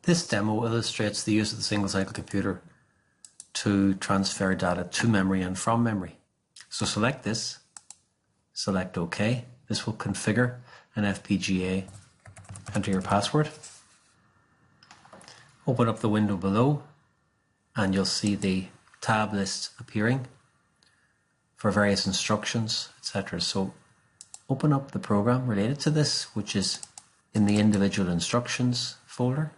This demo illustrates the use of the single cycle computer to transfer data to memory and from memory. So select this, select OK. This will configure an FPGA. Enter your password. Open up the window below and you'll see the tab list appearing for various instructions, etc. So open up the program related to this, which is in the individual instructions folder,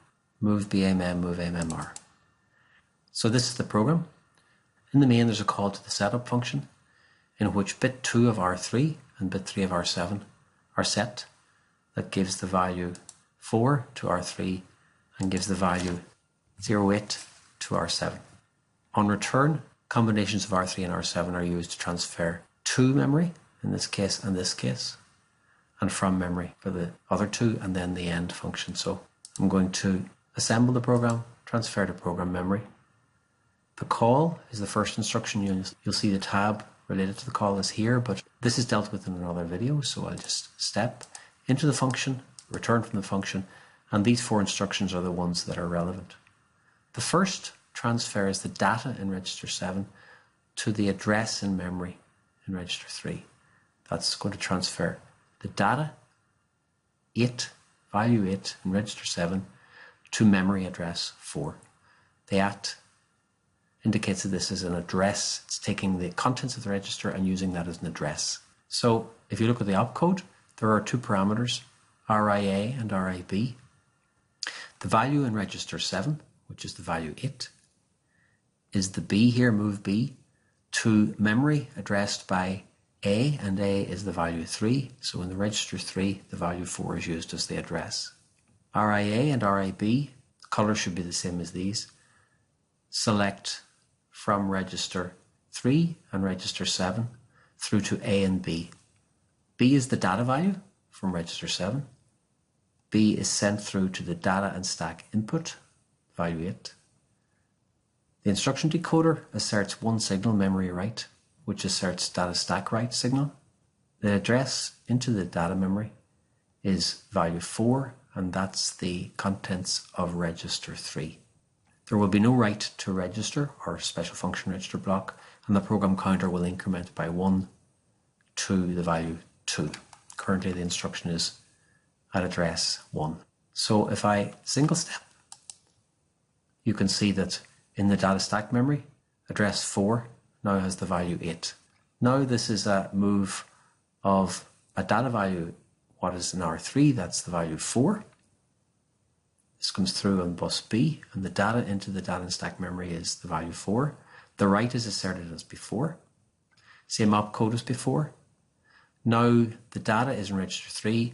Movbamem, Movamemr. So this is the program. In the main, there's a call to the setup function in which bit 2 of R3 and bit 3 of R7 are set. That gives the value 4 to R3 and gives the value 08 to R7. On return, combinations of R3 and R7 are used to transfer to memory, in this case and this case, and from memory for the other two, and then the end function. So I'm going to assemble the program, transfer to program memory. The call is the first instruction. You'll see the tab related to the call is here, but this is dealt with in another video, so I'll just step into the function, return from the function, and these 4 instructions are the ones that are relevant. The first transfers the data in register 7 to the address in memory in register 3. That's going to transfer the data 8, value 8 in register 7 to memory address 4. The at indicates that this is an address. It's taking the contents of the register and using that as an address. So if you look at the opcode, there are 2 parameters, RIA and RIB. The value in register 7, which is the value 8, is the B here, move B, to memory addressed by A, and A is the value 3. So in the register 3, the value 4 is used as the address. RIA and RIB, the colors should be the same as these. Select from register 3 and register 7 through to A and B. B is the data value from register 7. B is sent through to the data and stack input, value 8. The instruction decoder asserts one signal, memory write, which asserts data stack write signal. The address into the data memory is value 4, and that's the contents of register 3. There will be no write to register or special function register block, and the program counter will increment by 1 to the value 2. Currently the instruction is at address 1. So if I single step, you can see that in the data stack memory, address 4 now has the value 8. Now this is a move of a data value, what is in R3, that's the value 4. This comes through on bus B, and the data into the data and stack memory is the value 4. The write is asserted as before. Same opcode as before. Now the data is in register 3,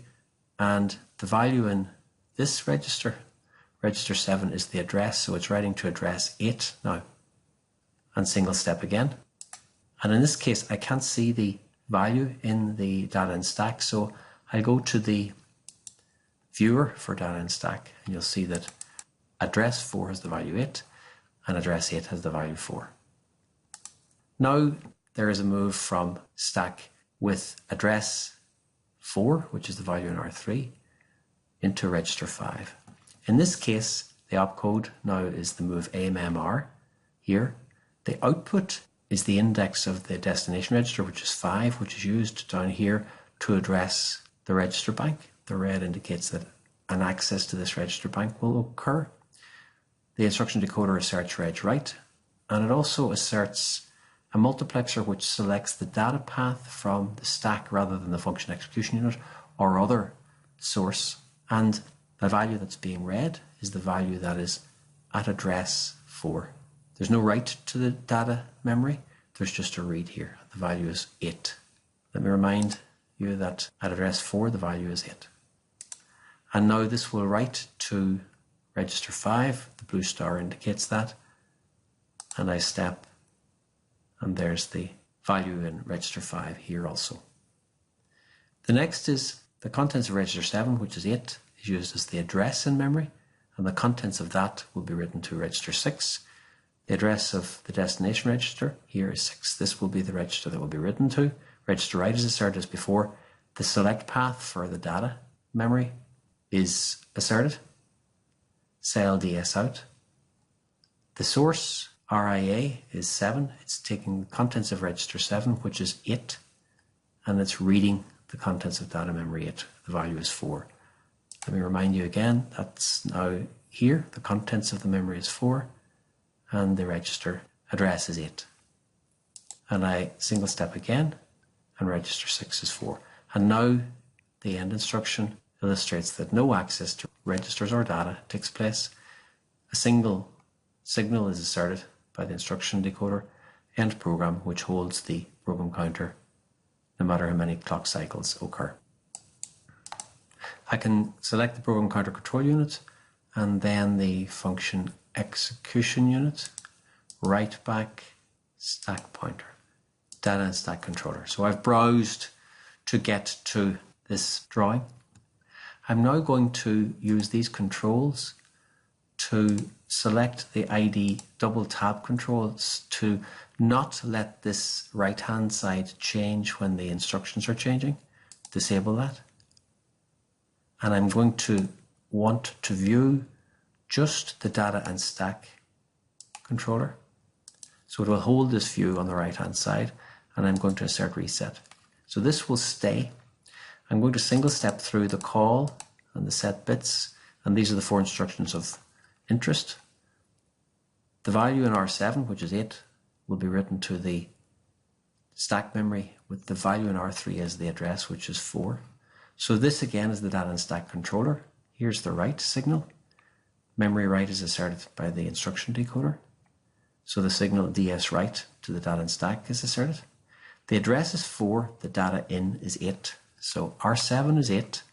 and the value in this register, register 7, is the address, so it's writing to address 8 now. And single step again. And in this case, I can't see the value in the data and stack, so I go to the viewer for data and stack, and you'll see that address 4 has the value 8, and address 8 has the value 4. Now there is a move from stack with address 4, which is the value in R3, into register 5. In this case, the opcode now is the Movamemr here. The output is the index of the destination register, which is 5, which is used down here to address the register bank. The red indicates that an access to this register bank will occur. The instruction decoder asserts reg write, and it also asserts a multiplexer which selects the data path from the stack rather than the function execution unit or other source, and the value that's being read is the value that is at address 4. There's no write to the data memory, there's just a read here. The value is 8. Let me remind you that at address 4 the value is 8. And now this will write to register 5, the blue star indicates that, and I step, and there's the value in register 5 here also. The next is the contents of register 7, which is 8, is used as the address in memory, and the contents of that will be written to register 6. The address of the destination register here is 6. This will be the register that will be written to. Register write is asserted as before. The select path for the data memory is asserted. cell DS out. The source RIA is 7. It's taking the contents of register 7, which is 8, and it's reading the contents of data memory 8. The value is 4. Let me remind you again, that's now here. The contents of the memory is 4, and the register address is 8. And I single step again, and register 6 is 4. And now the end instruction illustrates that no access to registers or data takes place. A single signal is asserted by the instruction decoder end program, which holds the program counter no matter how many clock cycles occur. I can select the program counter control unit and then the function execution unit, write back, stack pointer, data and stack controller. So I've browsed to get to this drawing. I'm now going to use these controls to select the ID double tab controls to not let this right hand side change when the instructions are changing. Disable that. And I'm going to want to view just the data and stack controller. So it will hold this view on the right hand side, and I'm going to assert reset. So this will stay. I'm going to single step through the call and the set bits, and these are the 4 instructions of interest. The value in R7, which is 8, will be written to the stack memory with the value in R3 as the address, which is 4. So this again is the data and stack controller. Here's the write signal. Memory write is asserted by the instruction decoder. So the signal DS write to the data and stack is asserted. The address is 4, the data in is 8. So R7 is 8.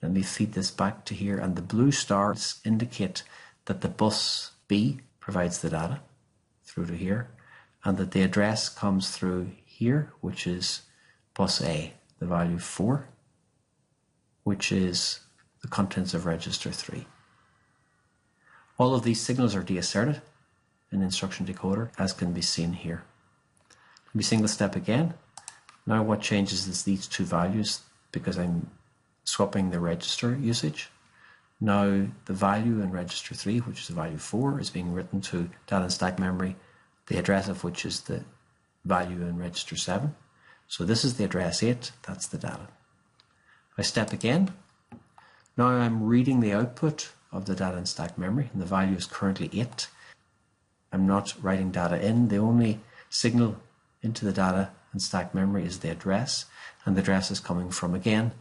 Let me feed this back to here, and the blue stars indicate that the bus B provides the data through to here, and that the address comes through here, which is bus A, the value 4, which is the contents of register 3. All of these signals are deasserted in the instruction decoder, as can be seen here. Let me single step again. Now what changes is these 2 values, because I'm swapping the register usage. Now the value in register 3, which is the value 4, is being written to data and stack memory, the address of which is the value in register 7. So this is the address 8, that's the data. I step again. Now I'm reading the output of the data and stack memory, and the value is currently 8. I'm not writing data in. The only signal into the data and stack memory is the address, and the address is coming from, again,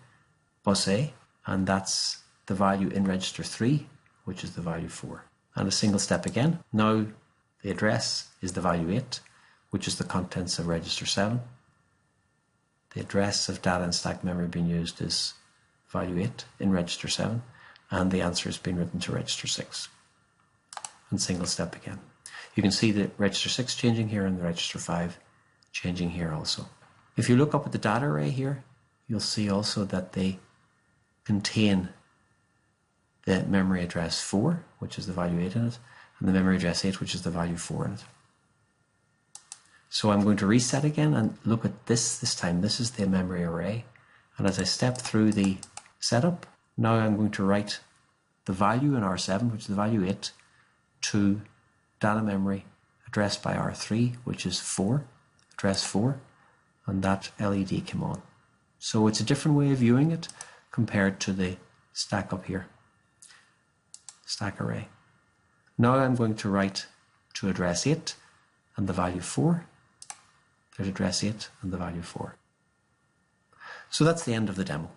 bus A, and that's the value in register 3, which is the value 4. And a single step again. Now the address is the value 8, which is the contents of register 7. The address of data and stack memory being used is value 8 in register 7, and the answer is being written to register 6. And single step again. You can see the register 6 changing here and the register 5 changing here also. If you look up at the data array here, you'll see also that they contain the memory address 4, which is the value 8 in it, and the memory address 8, which is the value 4 in it. So I'm going to reset again and look at this time. This is the memory array. And as I step through the setup, now I'm going to write the value in R7, which is the value 8, to data memory addressed by R3, which is 4, address 4, and that LED came on. So it's a different way of viewing it compared to the stack up here, stack array. Now I'm going to write to address 8 and the value 4. There's address 8 and the value 4. So that's the end of the demo.